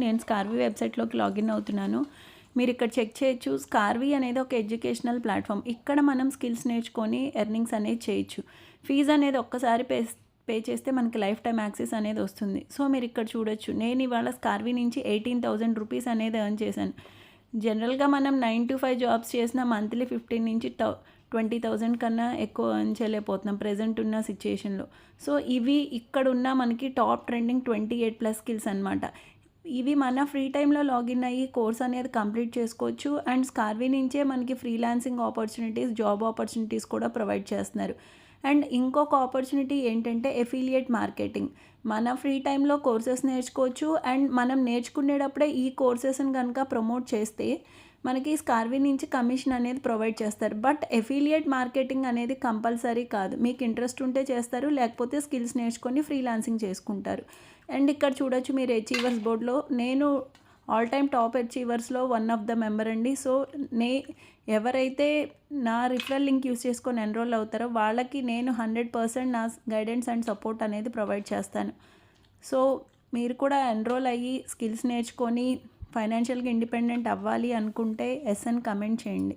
నేను స్కార్వీ వెబ్సైట్లోకి లాగిన్ అవుతున్నాను. మీరు ఇక్కడ చెక్ చేయొచ్చు. స్కార్వీ అనేది ఒక ఎడ్యుకేషనల్ ప్లాట్ఫామ్. ఇక్కడ మనం స్కిల్స్ నేర్చుకొని ఎర్నింగ్స్ అనేది చేయొచ్చు. ఫీజు అనేది ఒక్కసారి పే చేస్తే మనకి లైఫ్ టైమ్ యాక్సెస్ అనేది వస్తుంది. సో మీరు ఇక్కడ చూడొచ్చు. నేను ఇవాళ స్కార్వీ నుంచి 18,000 రూపీస్ అనేది ఎర్న్ చేశాను. జనరల్గా మనం 9 to 5 జాబ్స్ చేసిన మంత్లీ 15 నుంచి 20,000 కన్నా ఎక్కువ ఎర్న్ చేయలేకపోతున్నాం ప్రెజెంట్ ఉన్న సిచ్యుయేషన్లో. సో ఇవి ఇక్కడున్న మనకి టాప్ ట్రెండింగ్ 28+ స్కిల్స్ అనమాట. ఇవి మన ఫ్రీ టైంలో లాగిన్ అయ్యి కోర్స్ అనేది కంప్లీట్ చేసుకోవచ్చు. అండ్ స్కార్వీ నుంచే మనకి ఫ్రీలాన్సింగ్ ఆపర్చునిటీస్, జాబ్ ఆపర్చునిటీస్ కూడా ప్రొవైడ్ చేస్తున్నారు. అండ్ ఇంకొక ఆపర్చునిటీ ఏంటంటే ఎఫిలియేట్ మార్కెటింగ్. మన ఫ్రీ టైంలో కోర్సెస్ నేర్చుకోవచ్చు. అండ్ మనం నేర్చుకునేటప్పుడే ఈ కోర్సెస్ని కనుక ప్రమోట్ చేస్తే మనకి స్కార్వీ నుంచి కమిషన్ అనేది ప్రొవైడ్ చేస్తారు. బట్ ఎఫిలియేట్ మార్కెటింగ్ అనేది కంపల్సరీ కాదు. మీకు ఇంట్రెస్ట్ ఉంటే చేస్తారు, లేకపోతే స్కిల్స్ నేర్చుకొని ఫ్రీలాన్సింగ్ చేసుకుంటారు. అండ్ ఇక్కడ చూడొచ్చు మీరు అచీవర్స్ బోర్డ్లో నేను ఆల్ టైమ్ టాప్ అచీవర్స్లో వన్ ఆఫ్ ద మెంబర్ అండి. సో ఎవరైతే నా రిఫరల్ లింక్ యూస్ చేసుకొని ఎన్రోల్ అవుతారో వాళ్ళకి నేను 100% నా గైడెన్స్ అండ్ సపోర్ట్ అనేది ప్రొవైడ్ చేస్తాను. సో మీరు కూడా ఎన్రోల్ అయ్యి స్కిల్స్ నేర్చుకొని ఫైనాన్షియల్గా ఇండిపెండెంట్ అవ్వాలి అనుకుంటే ఎస్ అని కమెంట్ చేయండి.